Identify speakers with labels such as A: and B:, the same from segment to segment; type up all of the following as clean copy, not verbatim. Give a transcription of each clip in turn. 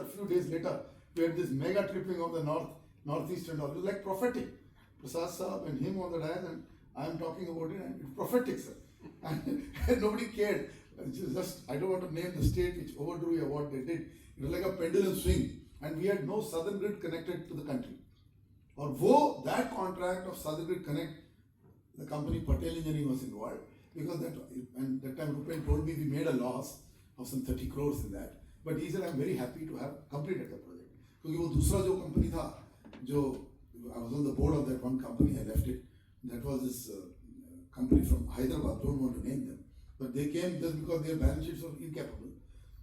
A: A few days later, we had this mega tripping of the northeast and all. It was like prophetic. Prasad Sahib and him on the dais, and I am talking about it, and it's prophetic, sir. And nobody cared. It's just, I don't want to name the state which overdrew what they did. It was like a pendulum swing, and we had no southern grid connected to the country. Or wo that contract of Southern Grid Connect, the company Patel Engineering was involved, because that time Rupen told me we made a loss of some 30 crores in that. But he said, I'm very happy to have completed the project. Because वो दूसरा जो company था, जो I was on the board of that one company, I left it. That was this company from Hyderabad, don't want to name them. But they came just because their balance sheets were incapable.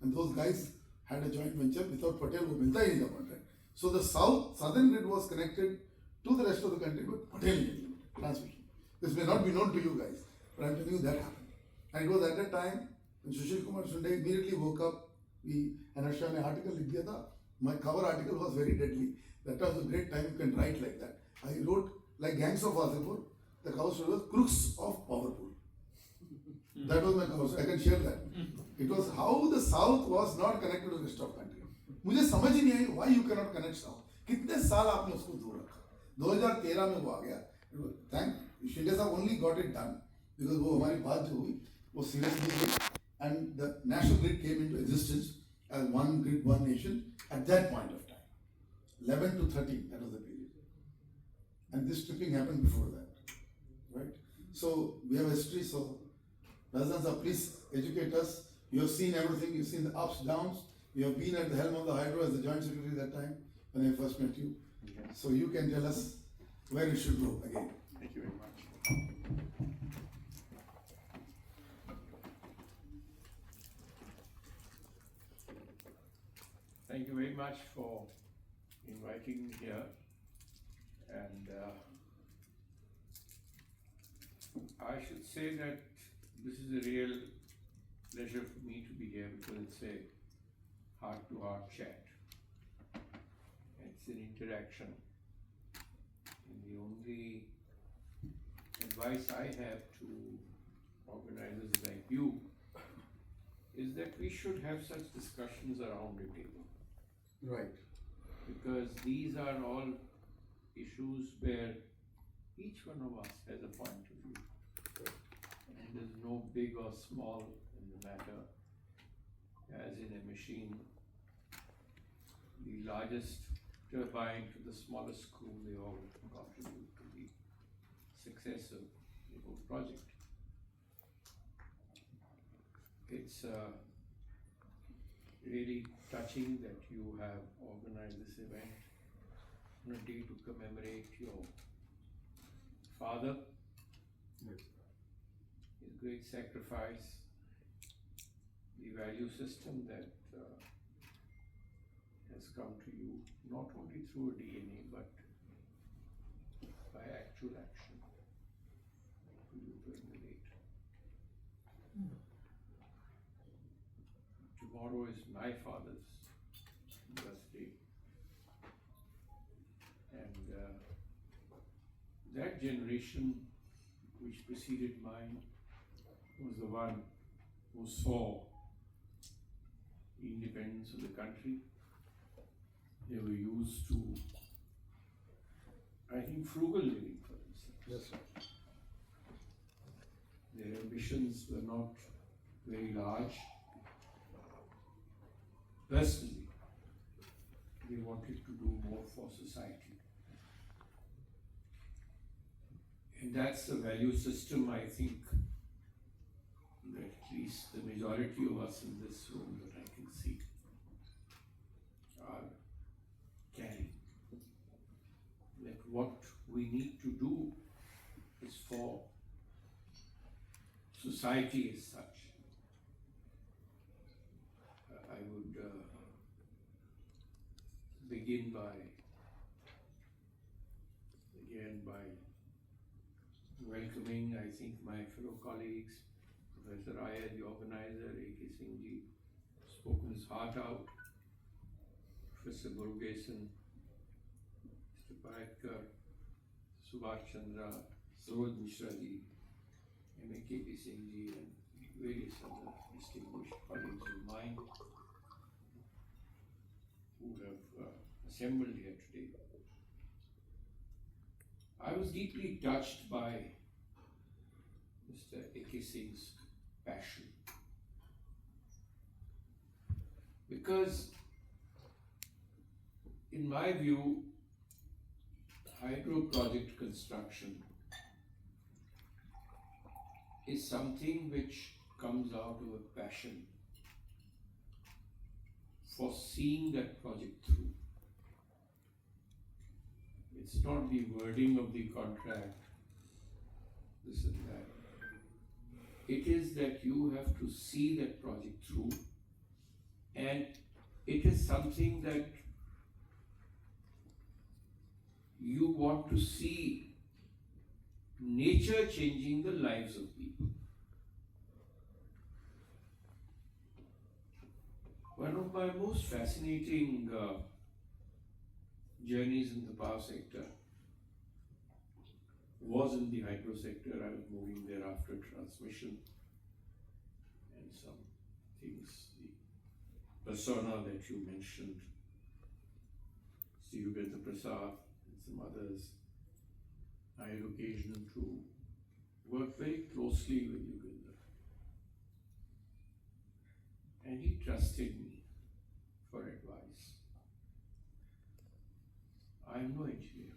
A: And those guys had a joint venture without Patel, वो मिलता ही नहीं था contract. So the southern grid was connected to the rest of the country with Patel Engineering transmission. This may not be known to you guys, but I'm telling you that happened. And it was at that time when Sushil Kumar Sunday immediately woke up. And Arsha ne article लिख दिया था. My cover article was very deadly. That was a great time you can write like that. I wrote like Gangs of Wasseypur. The cover story was Crooks of Powerpool. That was my cover. So I can share that. It was how the South was not connected to the rest of country. मुझे समझ ही नहीं आई why you cannot connect South. कितने साल आपने उसको दूर रखा. 2013 में वो आ गया. Thank Shinde साहब only got it done because वो हमारी बात जो हुई वो seriously हुई and the national grid came into existence as one grid, one nation at that point of time. 11 to 13, that was the period. And this stripping happened before that, right? So we have history. So Rajdhan sir, please educate us. You have seen everything. You've seen the ups, downs. You have been at the helm of the hydro as the joint secretary that time when I first met you.
B: Yes.
A: So you can tell us where it should go again.
B: Thank you very much. Thank you very much for inviting me here, and I should say that this is a real pleasure for me to be here because it's a heart-to-heart chat. It's an interaction, and the only advice I have to organizers like you is that we should have such discussions around the table.
A: Right.
B: Because these are all issues where each one of us has a point of view. And there's no big or small in the matter. As in a machine, the largest turbine to the smallest screw, they all contribute to the success of the whole project. It's really touching that you have organized this event on a day to commemorate your father, his great sacrifice, the value system that has come to you not only through a DNA but by actual action for you to emulate. Tomorrow is my father's birthday, and that generation which preceded mine was the one who saw the independence of the country. They were used to, I think, frugal living for themselves.
A: Yes, sir.
B: Their ambitions were not very large. Personally, they wanted to do more for society. And that's the value system, I think, that at least the majority of us in this room that I can see are carrying. That what we need to do is for society as such. I would begin by welcoming, I think, my fellow colleagues, Professor Iyer, the organizer, A.K. Singh ji, spoken his heart out, Professor Murugesan, Mr. Paretkar, Subhash Chandra, Saroj Mishra ji, M.A.K.P. Singh ji, and various other distinguished colleagues of mine. have assembled here today. I was deeply touched by Mr. A.K. Singh's passion, because in my view, hydro project construction is something which comes out of a passion for seeing that project through. It's not the wording of the contract, this and that. It is that you have to see that project through, and it is something that you want to see nature changing the lives of people. One of my most fascinating journeys in the power sector was in the hydro sector. I was moving there after transmission, and some things, the persona that you mentioned, Sahib Prasad and some others, I had occasion to work very closely with Yugandhar. And he trusted me for advice. I am no engineer,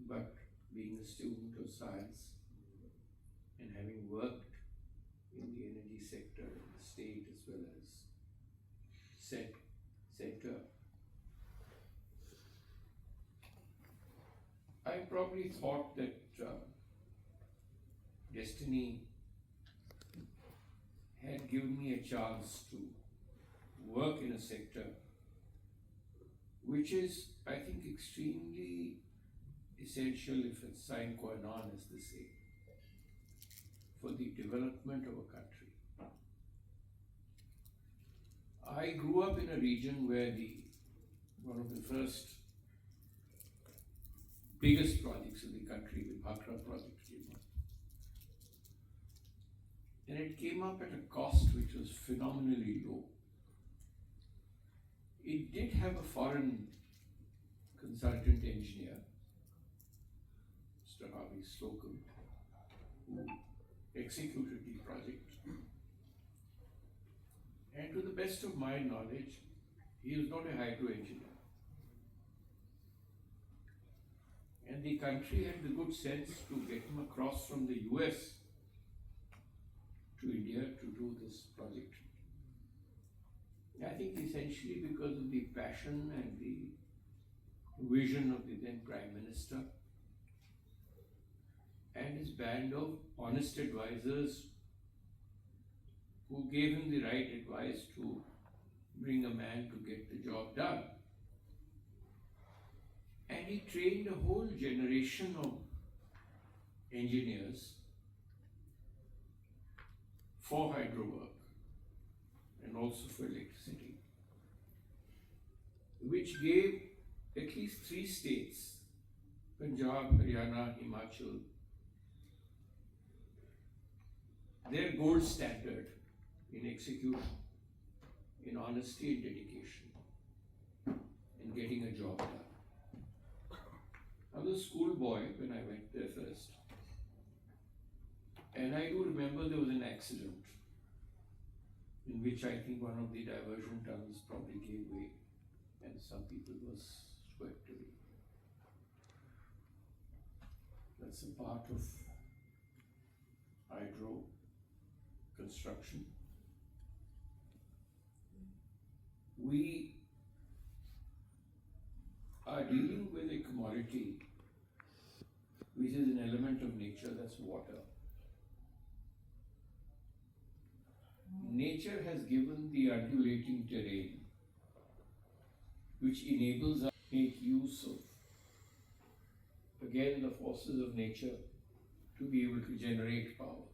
B: but being a student of science and having worked in the energy sector in the state as well as sector, I probably thought that destiny had given me a chance to work in a sector which is, I think, extremely essential, if it's sine qua non, as they say, for the development of a country. I grew up in a region where one of the first biggest projects in the country, the Bhakra project, came up. And it came up at a cost which was phenomenally low. It did have a foreign consultant engineer, Mr. Harvey Slocum, who executed the project. And to the best of my knowledge, he is not a hydro engineer. And the country had the good sense to get him across from the US to India to do this project. I think essentially because of the passion and the vision of the then Prime Minister and his band of honest advisors who gave him the right advice to bring a man to get the job done. And he trained a whole generation of engineers for hydro work and also for electricity, which gave at least 3 states, Punjab, Haryana, Himachal, their gold standard in execution, in honesty and dedication, in getting a job done. I was a schoolboy when I went there first. And I do remember there was an accident in which I think one of the diversion tunnels probably gave way and some people was swept away. That's a part of hydro construction. We are dealing with a commodity which is an element of nature, that's water. Nature has given the undulating terrain which enables us to make use of, again, the forces of nature to be able to generate power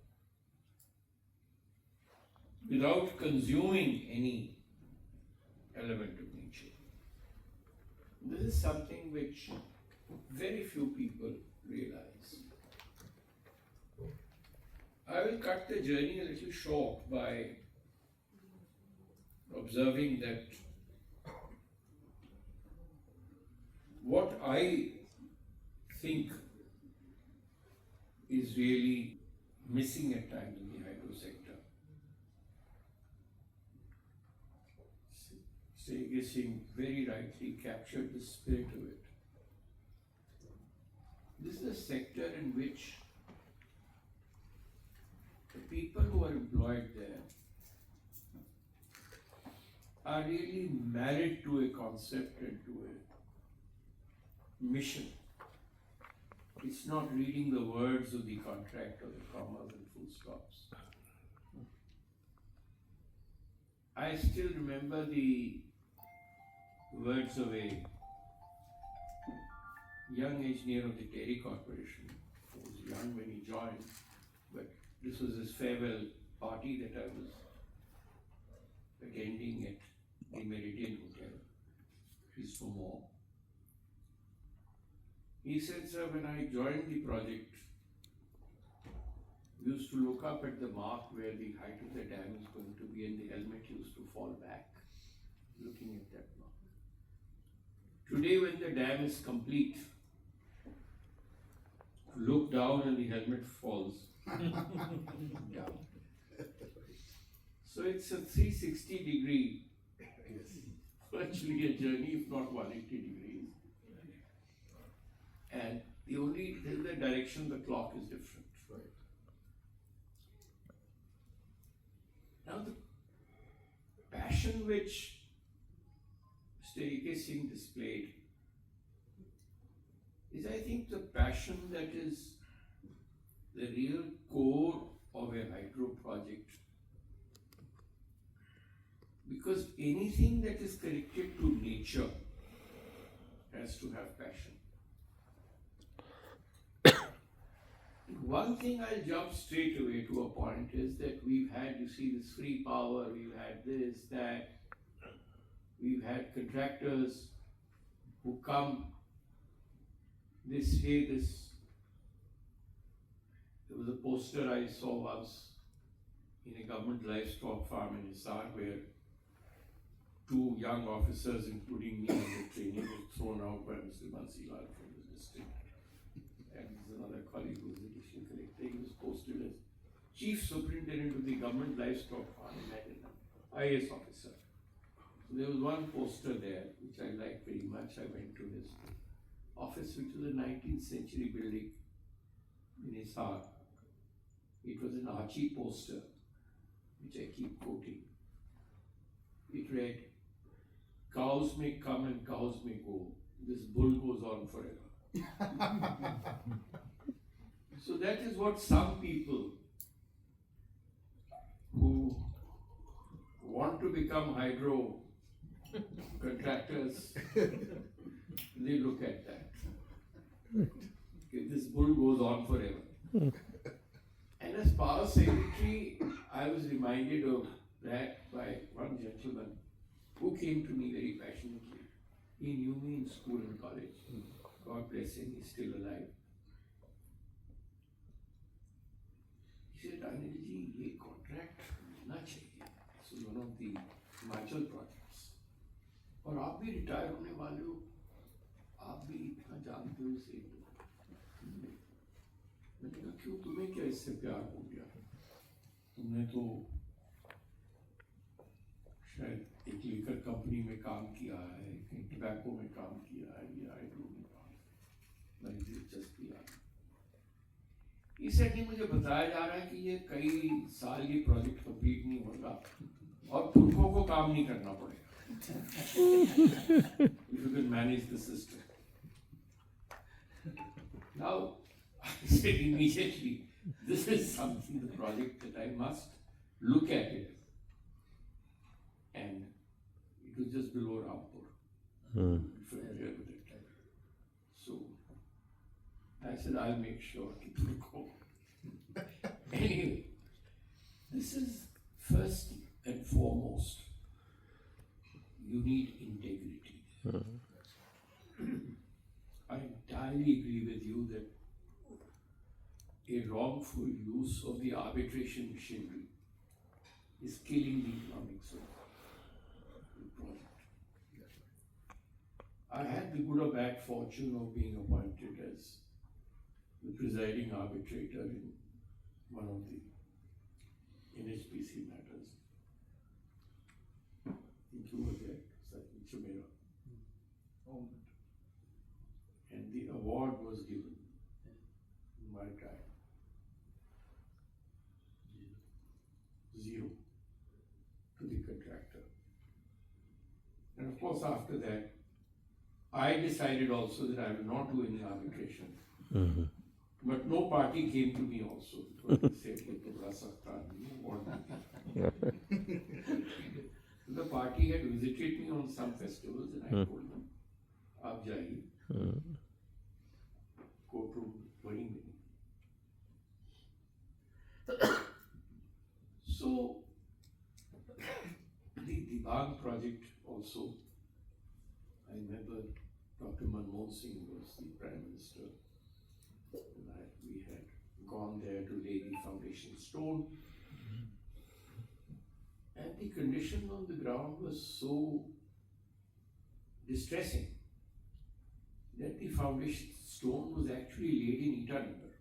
B: without consuming any element of nature. This is something which very few people realize. I will cut the journey a little short by observing that what I think is really missing at times in the hydro sector. Sege Singh very rightly captured the spirit of it. This is a sector in which the people who are employed there are really married to a concept and to a mission. It's not reading the words of the contract or the commas and full stops. I still remember the words of a young engineer of the Dairy Corporation, who was young when he joined, but this was his farewell party that I was attending at the Meridian Hotel. He's for more. He said, sir, when I joined the project, we used to look up at the mark where the height of the dam is going to be, and the helmet used to fall back, looking at that mark. Today, when the dam is complete, look down and the helmet falls down. So it's a 360-degree, virtually a journey, if not 180 degrees. And the only in the direction the clock is different.
A: Right.
B: Now the passion which Mr. A.K. Singh displayed is, I think, the passion that is the real core of a hydro project. Because anything that is connected to nature has to have passion. One thing I'll jump straight away to a point is that we've had, you see, this free power, we've had this, that, we've had contractors who come, they say this. There was a poster I saw once in a government livestock farm in Hisar where two young officers, including me in the training, were thrown out by Mr. Bansilal from the district. And there's another colleague who was the district collector. He was posted as chief superintendent of the government livestock farm in Maryland, IAS officer. So there was one poster there which I liked very much. I went to his office, which was a 19th century building in Hisar. It was an Archie poster, which I keep quoting. It read, "Cows may come and cows may go. This bull goes on forever." So that is what some people who want to become hydro contractors, they look at that. Okay, this bull goes on forever. And as power secretary, I was reminded of that by one gentleman who came to me very passionately. He knew me in school and college. God bless him, he's still alive. He said, Anil ji, ये contract मिलना चाहिए. This is one of the Himachal projects. और आप भी retire होने वाले हो, आप भी इतना जानते हो इसे. मैंने कहा, क्यों, तुम्हें क्या इससे प्यार हो गया? तुमने तो शायद एक लीकर कंपनी में काम किया है, कहीं टबैको में काम किया है, या हाइड्रो में काम किया, बड़ी दिलचस्पी आ रही। इसे नहीं मुझे बताया जा रहा है कि ये कई साल ये प्रोजेक्ट कंप्लीट नहीं होगा और पुरखों को काम नहीं करना पड़ेगा। If you can manage the system. Now, I said immediately, this is something, the project that I must look at it. And it was just below Rampur. Familiar with it. So I said, I'll make sure it will go. Anyway, this is first and foremost, you need integrity. I entirely agree with you that a wrongful use of the arbitration machinery is killing the economics of project. I had the good or bad fortune of being appointed as the presiding arbitrator in one of the NHPC matters. I think you were there, Chumera. And the award was given in my time. 0 to the contractor. And of course, after that, I decided also that I will not do any arbitration.
C: Mm-hmm.
B: But no party came to me also because they said, "Ye to bada sakhta aadmi hai, what do you?" The party had visited me on some festivals and I told them, "Aap jaiye, courtroom waiting me." So, the Dibang project also, I remember Dr. Manmohan Singh was the Prime Minister. And we had gone there to lay the foundation stone. And the condition on the ground was so distressing that the foundation stone was actually laid in Itanagar,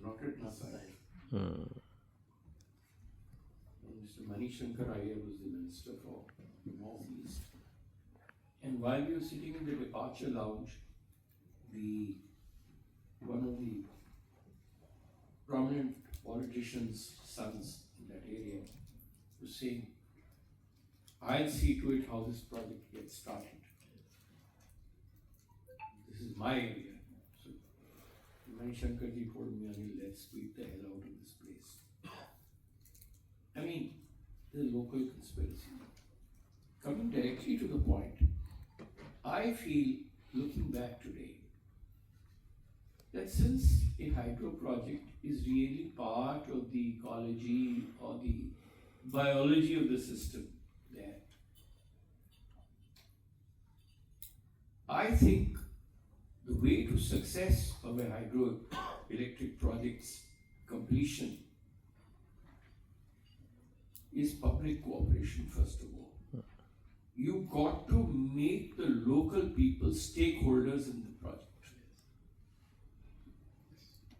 B: not at Nasai. Mr. Manishankar Iyer was the Minister for the Northeast. And while we were sitting in the departure lounge, one of the prominent politicians' sons in that area was saying, "I'll see to it how this project gets started. This is my area." So Manishankarji told me, "Anil, let's beat the hell out of this place." I mean, the local conspiracy. Coming directly to the point, I feel, looking back today, that since a hydro project is really part of the ecology or the biology of the system there, I think the way to success of a hydroelectric project's completion is public cooperation, first of all. You got to make the local people stakeholders in the project.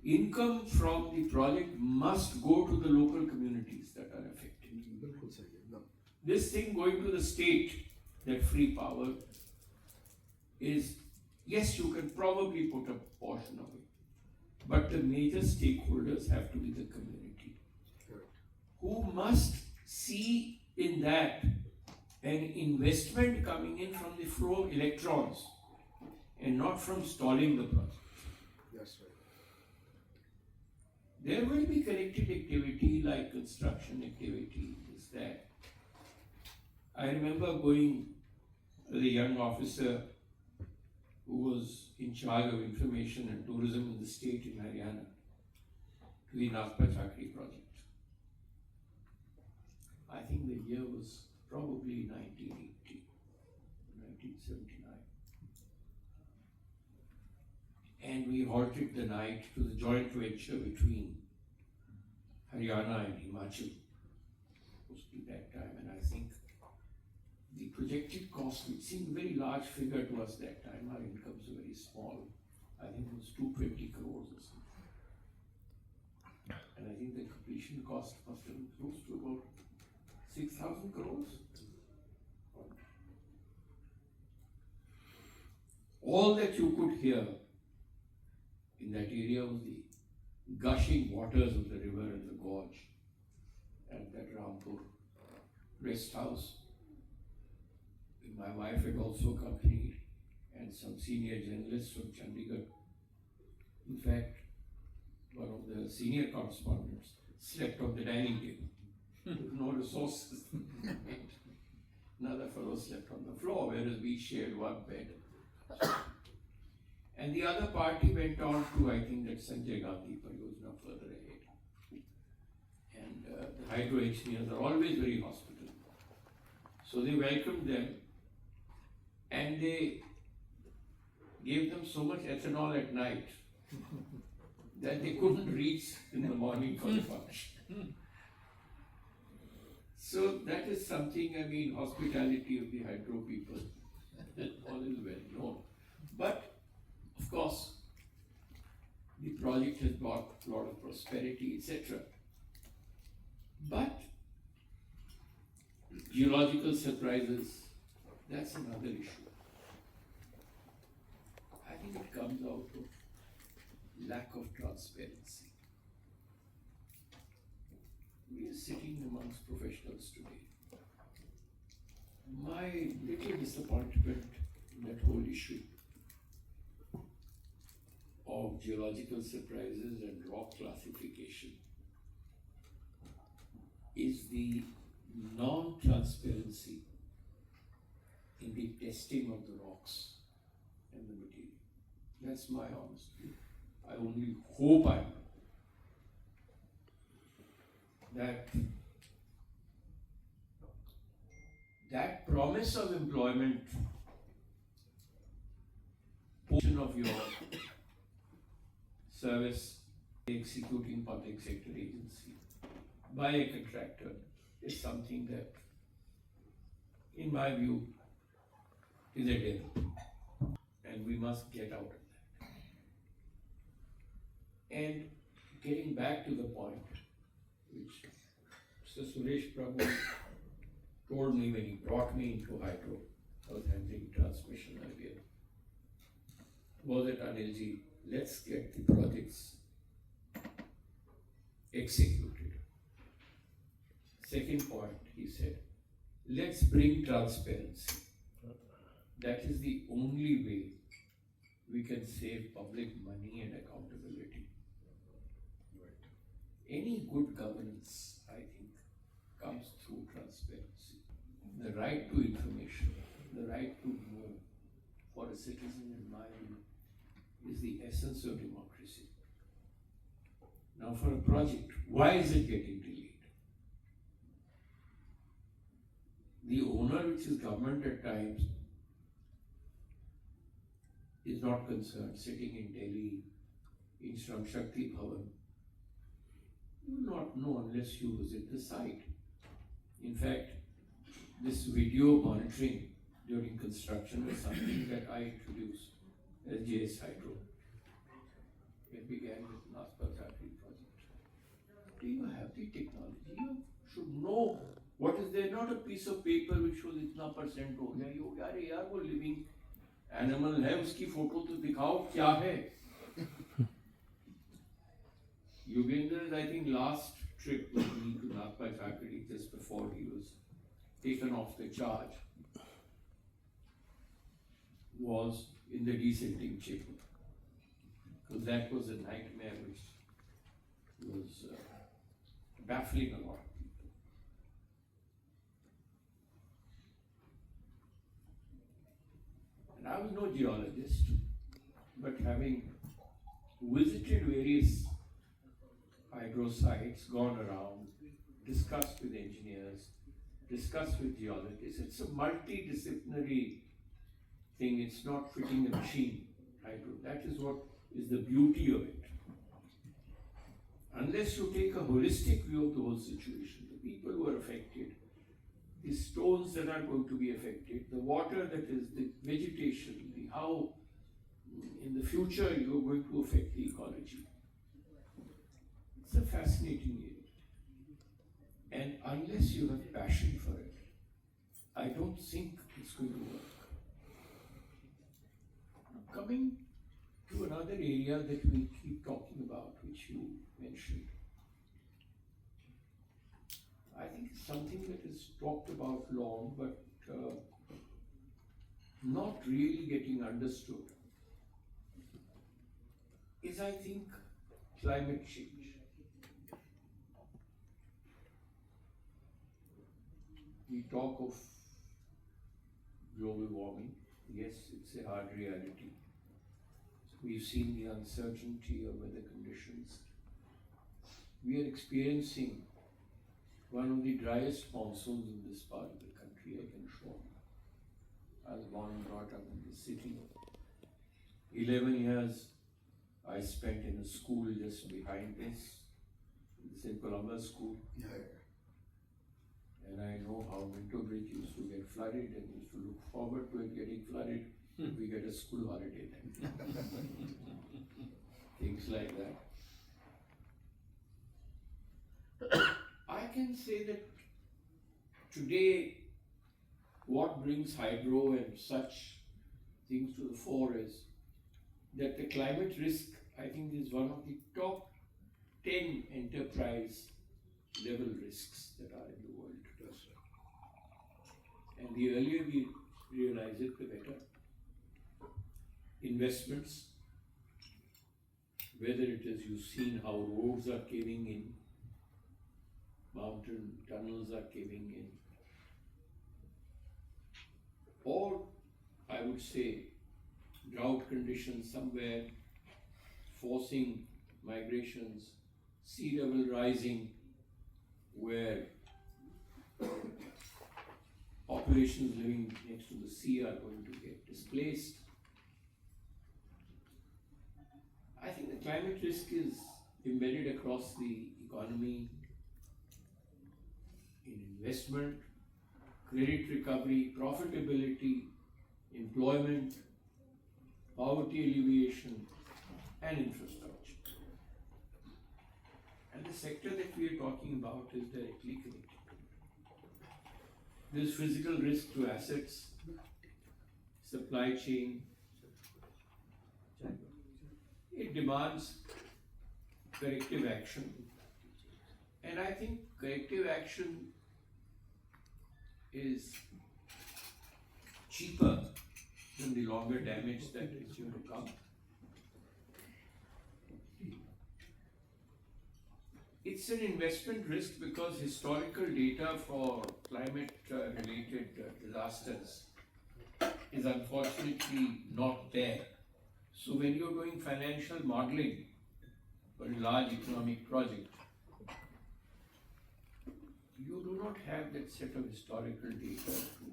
B: Income from the project must go to the local communities that are affected. This thing going to the state, that free power, is, yes, you can probably put a portion of it, but the major stakeholders have to be the community, who must see in that an investment coming in from the flow of electrons and not from stalling the project.
A: That's right.
B: There will be connected activity like construction activity, is that. I remember going as a young officer who was in charge of information and tourism in the state in Haryana to the Nagpur Chakri project. I think the year was probably 1980, 1979. And we halted the night to the joint venture between Haryana and Himachal, mostly that time, and I think the projected cost, which seemed a very large figure to us that time, our incomes were very small. I think it was 220 crores or something. And I think the completion cost must have been close to about 6,000 crores. All that you could hear in that area was the gushing waters of the river and the gorge at that Rampur rest house. My wife had also accompanied, and some senior journalists from Chandigarh. In fact, one of the senior correspondents slept on the dining table with no resources. Another fellow slept on the floor, whereas we shared one bed. And the other party went on to, I think, that Sanjay Gandhi Pariyojana further ahead. And the hydro engineers are always very hospitable. So they welcomed them. And they gave them so much ethanol at night that they couldn't reach in the morning for the function. So that is something, I mean, hospitality of the hydro people, all is well known. But, of course, the project has brought a lot of prosperity, etc. But geological surprises, that's another issue. I think it comes out of lack of transparency. We are sitting amongst professionals today. My little disappointment in that whole issue of geological surprises and rock classification is the non-transparency in the testing of the rocks and the material. That's my honest view. I only hope I'm wrong. That promise of employment portion of your service executing public sector agency by a contractor is something that, in my view, is a devil, and we must get out of that. And getting back to the point which Mr. Suresh Prabhu told me when he brought me into hydro, I was handling transmission earlier, was that Anilji, let's get the projects executed. Second point, he said, let's bring transparency. That is the only way we can save public money and accountability. Any good governance, I think, comes through transparency. The right to information, the right to know for a citizen, in my view, is the essence of democracy. Now for a project, why is it getting delayed? The owner, which is government at times, is not concerned, sitting in Delhi, in Shram Shakti Bhavan. You will not know unless you visit the site. In fact, this video monitoring during construction was something that I introduced as JS Hydro. It began with Naspa Factory project. Do you have the technology? You should know what is there, not a piece of paper which shows इतना % हो गया, यो यार वो living animal है, उसकी photo तो दिखाओ क्या है? Yogendra's, I think, last trip with me to Naspa Factory just before he was taken off the charge was in the descending chamber. Because that was a nightmare which was baffling a lot of people. And I was no geologist, but having visited various hydro sites, gone around, discussed with engineers, discussed with geologists, it's a multidisciplinary thing, it's not fitting a machine, hydro. That is what is the beauty of it. Unless you take a holistic view of the whole situation, the people who are affected, the stones that are going to be affected, the water that is, the vegetation, the how in the future you are going to affect the ecology. It's a fascinating area. And unless you have passion for it, I don't think it's going to work. Coming to another area that we keep talking about, which you mentioned, I think it's something that is talked about long, but not really getting understood, is, I think, climate change. We talk of global warming. Yes, it's a hard reality. We've seen the uncertainty of weather conditions. We are experiencing one of the driest monsoons in this part of the country, I can assure you. I was born and brought up in the city. 11 years I spent in a school just behind this in Columbus School.
A: Yeah.
B: And I know how Minto Bridge used to get flooded and used to look forward to it getting flooded. We get a school holiday then. Things like that. I can say that today what brings hydro and such things to the fore is that the climate risk, I think, is one of the top 10 enterprise level risks that are in the world. And the earlier we realize it, the better. Investments, whether it is you've seen how roads are caving in, mountain tunnels are caving in, or I would say drought conditions somewhere forcing migrations, sea level rising, where populations living next to the sea are going to get displaced. I think the climate risk is embedded across the economy, in investment, credit recovery, profitability, employment, poverty alleviation, and infrastructure. And the sector that we are talking about is directly connected. There's physical risk to assets, supply chain. It demands corrective action. And I think corrective action is cheaper than the longer damage that is going to come. It's an investment risk because historical data for climate related disasters is unfortunately not there. So when you're doing financial modeling for a large economic project, you do not have that set of historical data to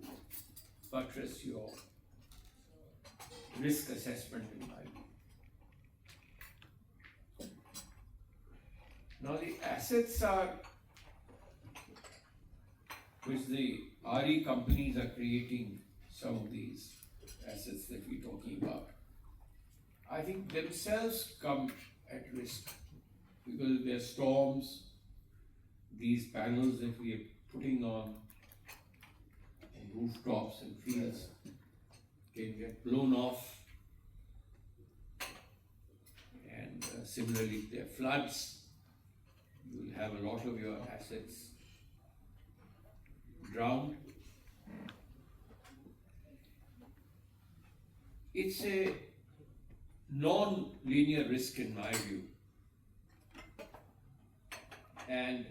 B: buttress your risk assessment in my view. Now the assets are, which the RE companies are creating some of these assets that we're talking about, I think themselves come at risk because there are storms, these panels that we are putting on rooftops and fields can get blown off, and similarly if there are floods, you will have a lot of your assets drowned. It's a non-linear risk in my view, and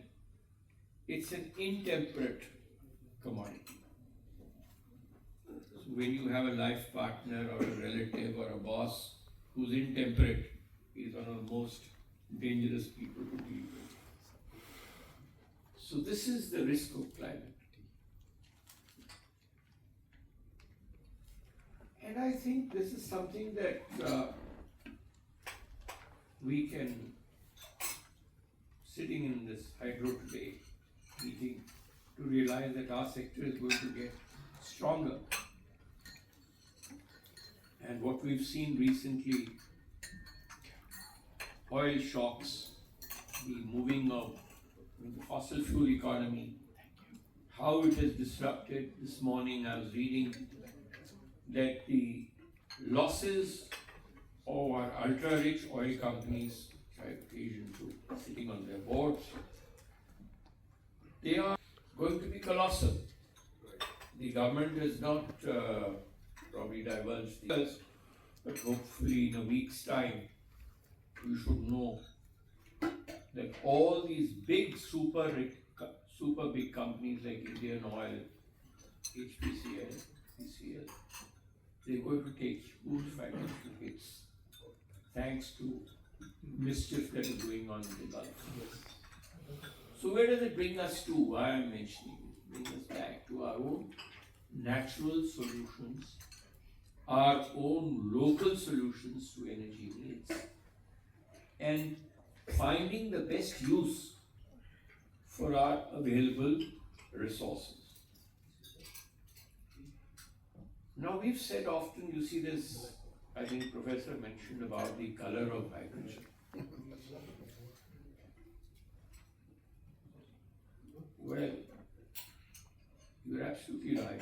B: it's an intemperate commodity. So when you have a life partner or a relative or a boss who's intemperate, he's one of the most dangerous people to deal with. So this is the risk of climate. And I think this is something that we can, sitting in this Hydro Today meeting, to realize that our sector is going to get stronger. And what we've seen recently, oil shocks, the moving of the fossil fuel economy, how it has disrupted. This morning I was reading that the losses of our ultra-rich oil companies, which I have occasion to sitting on their boards, they are going to be colossal. The government has not probably divulged this, but hopefully in a week's time, you should know that all these big super big companies like Indian Oil, HPCL, PCL, they're going to take huge financial hits thanks to mischief that is going on in the Gulf. So where does it bring us to? Why I'm mentioning it? Bring us back to our own natural solutions, our own local solutions to energy needs, and finding the best use for our available resources. Now we've said often, you see this, I think Professor mentioned about the color of hydrogen. Well, you're absolutely right.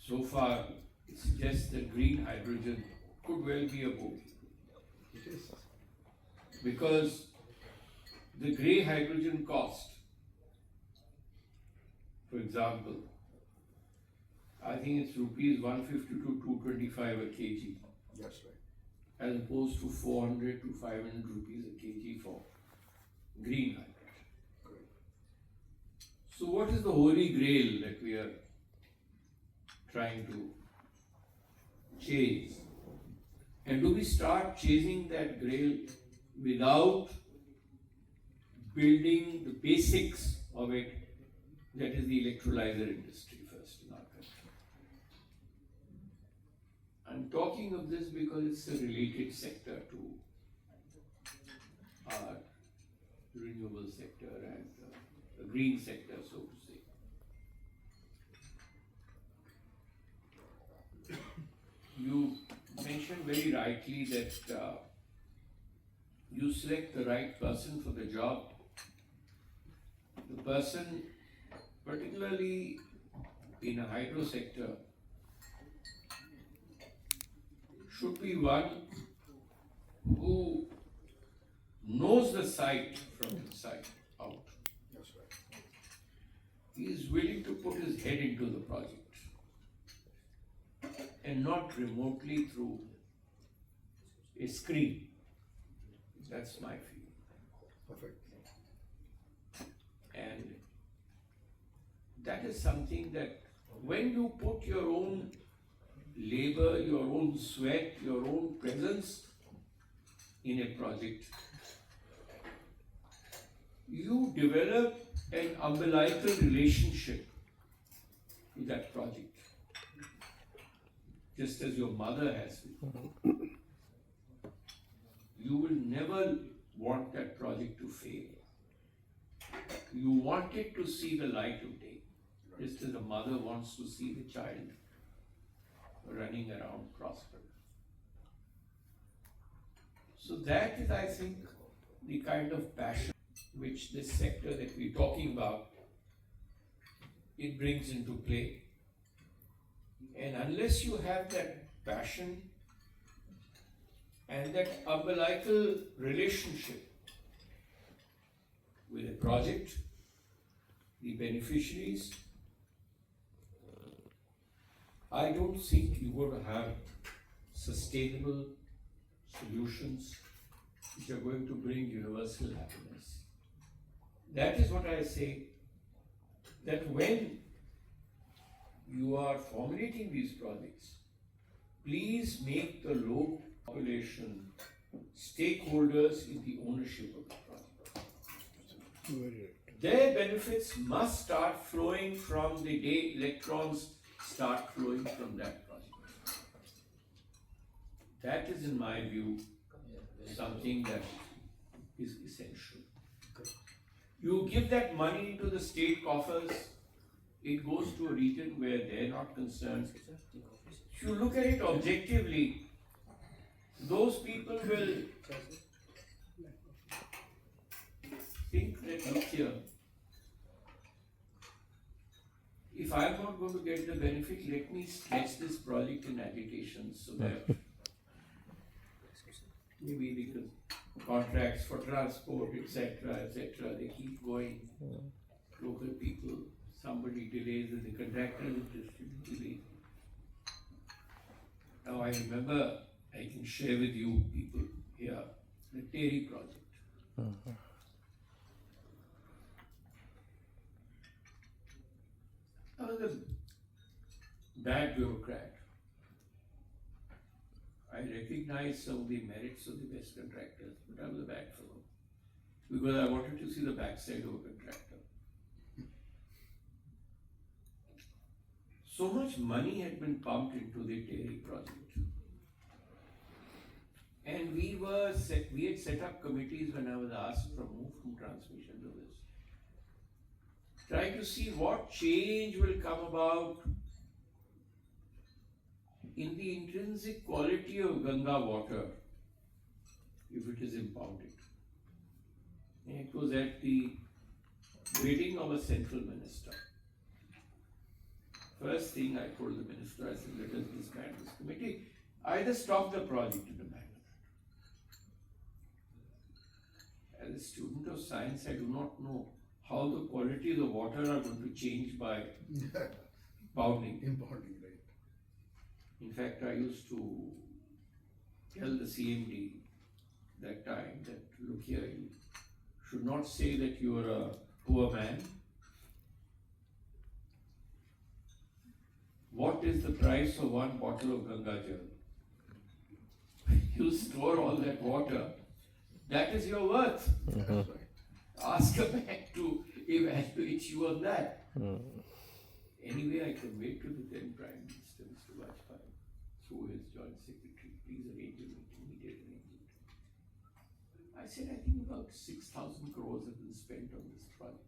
B: So far, it suggests that green hydrogen could well be a bogey.
A: It is.
B: Because the grey hydrogen cost, for example, I think it's rupees 150 to 225 a kg,
A: That's right.
B: as opposed to 400 to 500 rupees a kg for green hydrogen.
A: Correct.
B: So what is the holy grail that we are trying to chase? And do we start chasing that grail without building the basics of it, that is the electrolyzer industry first in our country? I'm talking of this because it's a related sector to our renewable sector and the green sector, so to say. You mentioned very rightly that you select the right person for the job. The person, particularly in a hydro sector, should be one who knows the site from inside out.
A: That's right.
B: He is willing to put his head into the project and not remotely through a screen. That's my feeling.
A: Perfect.
B: And that is something that when you put your own labor, your own sweat, your own presence in a project, you develop an umbilical relationship with that project, just as your mother has with you. You will never want that project to fail. You want it to see the light of day, just as a mother wants to see the child running around prosper. So that is, I think, the kind of passion which this sector that we're talking about, it brings into play. And unless you have that passion and that umbilical relationship with a project, the beneficiaries, I don't think you're going to have sustainable solutions which are going to bring universal happiness. That is what I say, that when you are formulating these projects, please make the local population stakeholders in the ownership of the project. Their benefits must start flowing from the day electrons start flowing from that project. That is, in my view, something that is essential. You give that money into the state coffers, it goes to a region where they're not concerned. If you look at it objectively, those people will think that, look here, if I'm not going to get the benefit, let me stretch this project in agitation so that maybe because contracts for transport, etc., they keep going. Local people, somebody delays and the contractor is delayed. Now I remember, I can share with you people here, the Terry project. I was a bad bureaucrat. I recognized some of the merits of the best contractors, but I was a bad fellow. Because I wanted to see the backside of a contractor. So much money had been pumped into the Terry project. And we had set up committees when I was asked to move from transmission to this. trying to see what change will come about in the intrinsic quality of Ganga water if it is impounded. And it was at the bidding of a central minister. First thing I told the minister, I said, let us disband this committee. Either stop the project in a manner. As a student of science, I do not know how the quality of the water are going to change by impounding.
A: Impounding, right.
B: In fact, I used to tell the CMD that time that, look here, you should not say that you are a poor man. What is the price of one bottle of Ganga Jal? You store all that water, that is your worth.
A: That's right.
B: Ask a bank to evaluate you on that. Anyway, I conveyed to the then Prime Minister, Mr. Vajpayee, through his Joint Secretary, please arrange a meeting. He did arrange it. I said, I think about 6,000 crores have been spent on this project.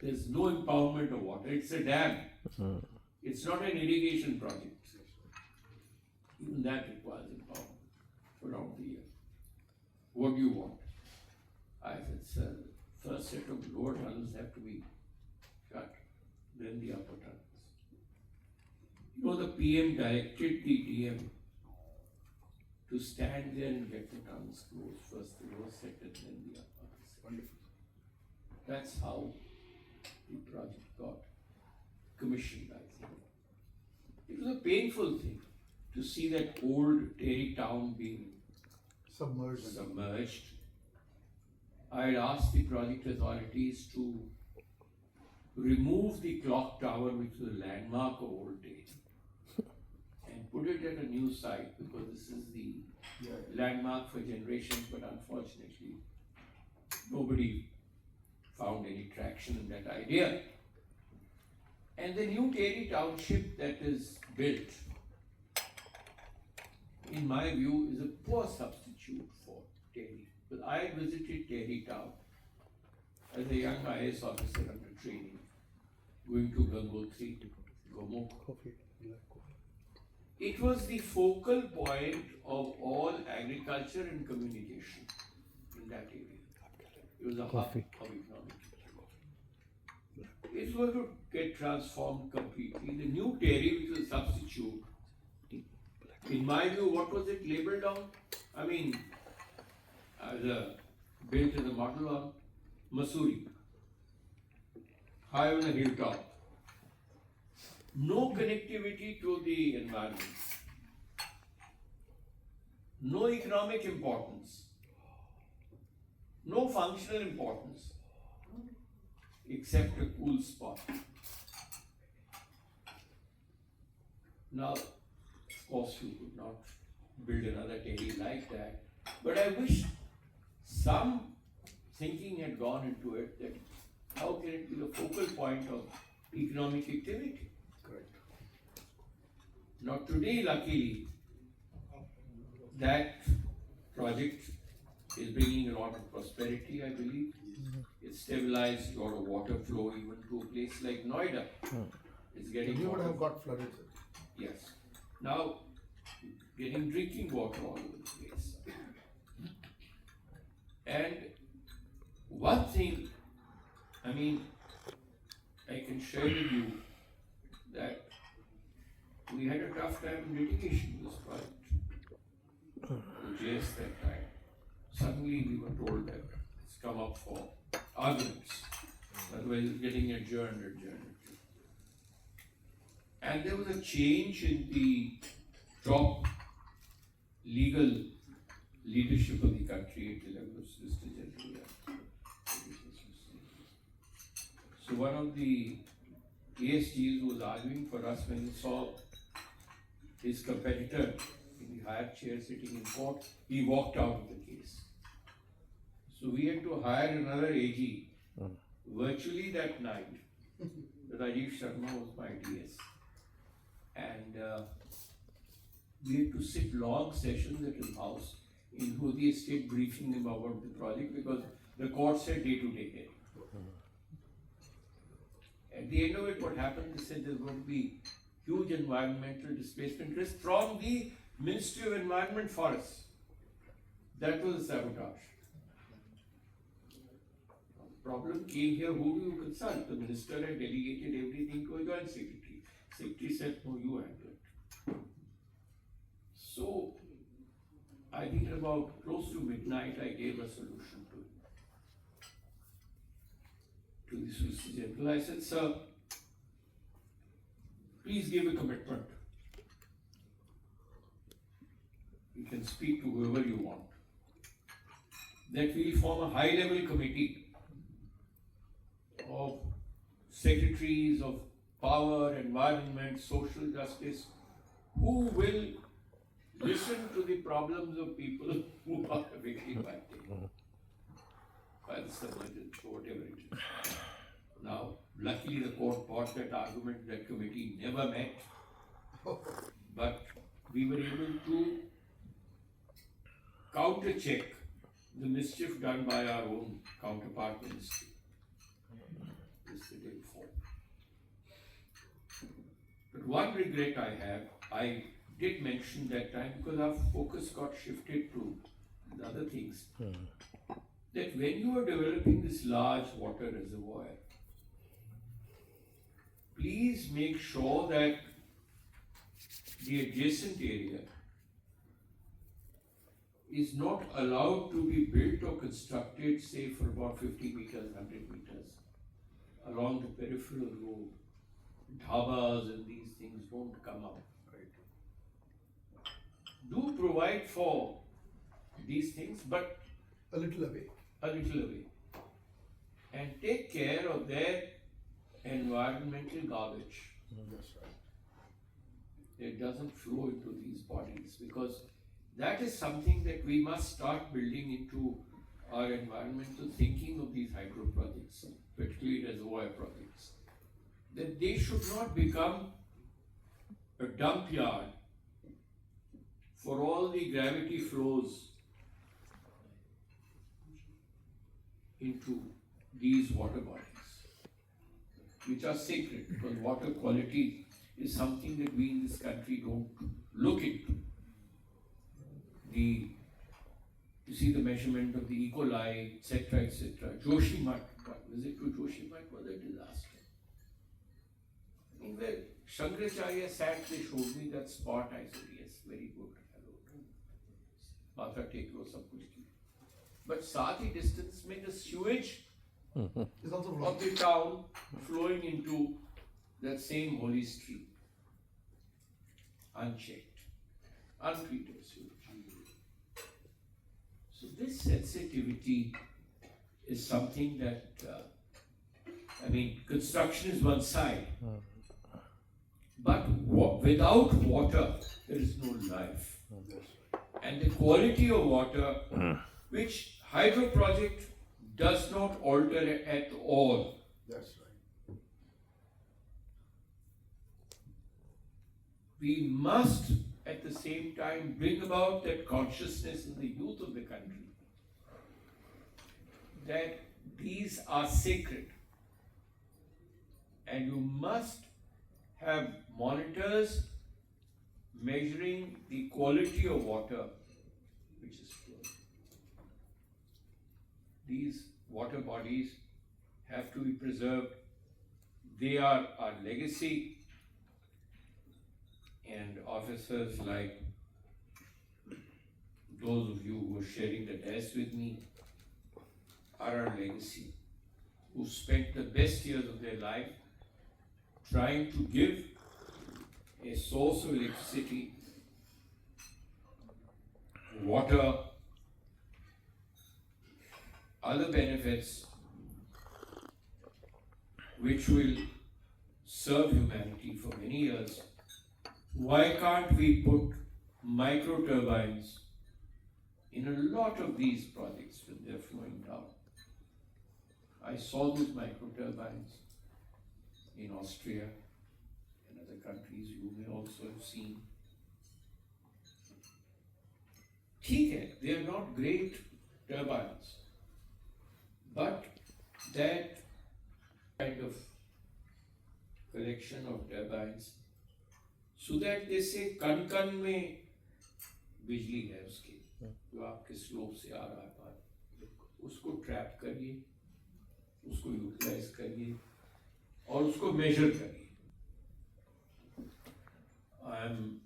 B: There's no impoundment of water, it's a dam. It's not an irrigation project. Even that requires impoundment for around the year. What do you want? I said, sir, first set of lower tunnels have to be shut, then the upper tunnels. You know, the PM directed the DM to stand there and get the tunnels closed. First the lower set and then the upper set.
A: Wonderful.
B: That's how the project got commissioned, I think. It was a painful thing to see that old Terry town being submerged. I had asked the project authorities to remove the clock tower, which was a landmark of old Delhi, and put it at a new site, because this is the landmark for generations, but unfortunately nobody found any traction in that idea. And the new Terry township that is built, in my view, is a poor substitute for Terry. But I visited Terry town as a young IAS officer under training, going to Gangotri, Gomukh. It was the focal point of all agriculture and communication in that area. It was a hub of economic. It's going to get transformed completely. The new Terry, which is a substitute, in my view, what was it labeled on? I mean, built as a model on Masuri, high on a hilltop. No connectivity to the environment, no economic importance, no functional importance, except a cool spot. Now, of course, you could not build another Terry like that, but I wish some thinking had gone into it that how can it be the focal point of economic activity?
A: Correct.
B: Now today, luckily, that project is bringing a lot of prosperity, I believe. It stabilized a lot of water flow even to a place like Noida. It's getting
A: You would
B: water.
A: have got flooded, sir.
B: Yes. Now, getting drinking water all over the place. And one thing, I mean, I can share with you that we had a tough time in litigation with this project. The JS that time. Suddenly we were told that it's come up for arguments. Otherwise it's getting adjourned. And there was a change in the top legal leadership of the country at the level of Solicitor General. So one of the ASGs who was arguing for us when he saw his competitor in the higher chair sitting in court, he walked out of the case. So we had to hire another AG virtually that night. Rajiv Sharma was my DS. And we had to sit long sessions at his house in Hudi Estate briefing him about the project, because The court said day-to-day hearing. At the end of it, what happened, they said there's going to be huge environmental displacement risk from the Ministry of Environment Forests. That was a sabotage. The problem came here, who do you consult? The minister had delegated everything to a joint secretary. Secretary said, no, you handle it. So, I think about close to midnight, I gave a solution to the Solicitor General. I said, sir, please give a commitment. You can speak to whoever you want. That we will form a high-level committee of secretaries of power, environment, social justice, who will listen to the problems of people who are affected by the submergence or whatever it is. Now, luckily the court bought that argument, that committee never met, but we were able to counter-check the mischief done by our own counterpart ministry. Yesterday before. But one regret I have, I did mention that time because our focus got shifted to the other things. That when you are developing this large water reservoir, please make sure that the adjacent area is not allowed to be built or constructed, say, for about 50 meters, 100 meters along the peripheral road. Dhabas and these things don't come up. Right. Do provide for these things, but
A: A little away.
B: And take care of their environmental garbage.
A: That's right.
B: It doesn't flow into these bodies, because that is something that we must start building into our environmental thinking of these hydro projects, particularly reservoir projects. That they should not become a dump yard for all the gravity flows into these water bodies, which are sacred, because water quality is something that we in this country don't look into. You see the measurement of the E. coli, etc., etc. Joshimath, visit to Joshimath was a disaster. I mean, where Shankaracharya sat, they showed me that spot. I said, yes, very good. Mata take lo sab kuch ki. But साथ ही distance में the sewage
A: It's also
B: of the town flowing into that same holy stream, unchecked, untreated sewage. So this sensitivity is something that, construction is one side, but without water, there is no life. And the quality of water, which hydro project does not alter at all.
A: That's right.
B: We must at the same time bring about that consciousness in the youth of the country that these are sacred, and you must have monitors measuring the quality of water which is flowing. These water bodies have to be preserved. They are our legacy, and officers like those of you who are sharing the desk with me are our legacy, who spent the best years of their life trying to give a source of electricity, water, other benefits which will serve humanity for many years. Why can't we put micro turbines in a lot of these projects when they're flowing down? I saw those micro turbines in Austria and other countries. You may also have seen. ठीक है, they are not great turbines, But that kind of collection of turbines, so that they say कण कण में बिजली है उसकी, जो आपके स्लोप से आ रहा है पानी, उसको ट्रैप करिए, उसको यूटिलाइज करिए और उसको मेजर करिए. I am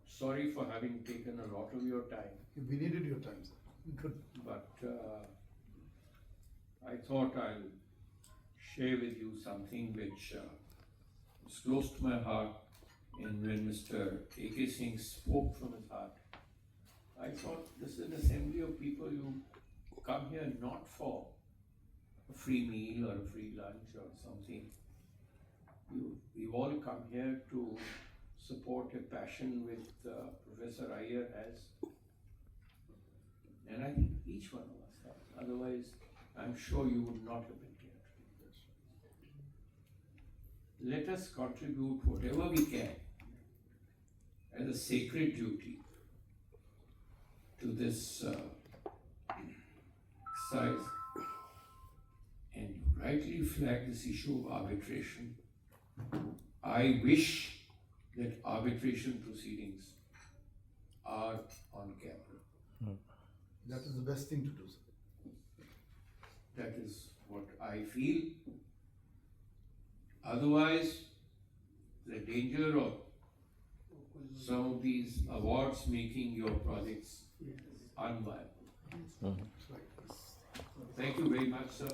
B: sorry for having taken a lot of your time,
A: We needed your time, sir. Good.
B: but I thought I'll share with you something which is close to my heart. And when Mr. A.K. Singh spoke from his heart, I thought this is an assembly of people. You come here not for a free meal or a free lunch or something. We've all come here to support a passion which Professor Iyer has. And I think each one of us has. Otherwise, I'm sure you would not have been here. Let us contribute whatever we can as a sacred duty to this exercise. And you rightly flag this issue of arbitration. I wish that arbitration proceedings are on camera.
A: That is the best thing to do, sir.
B: That is what I feel. Otherwise, the danger of some of these awards making your projects unviable.
A: It's like this.
B: Thank you very much, sir.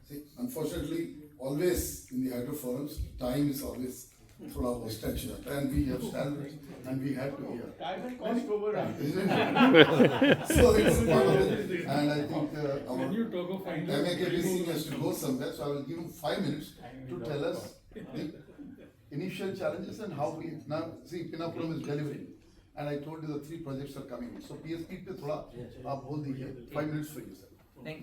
A: See, unfortunately, always in the hydro forums, time is always थोड़ा वो stretched out, and we have standards, and we had to hear.
C: Time and cost overrun.
A: Isn't it? So it's part of it, and I think our
C: When you talk of finance,
A: MAKBC has to go somewhere, so I will give him 5 minutes to tell us the initial challenges and how we now see Pinnapuram is delivering, and I told you the 3 projects are coming in. So PSP पे थोड़ा आप बोल दीजिए, 5 minutes for you, sir.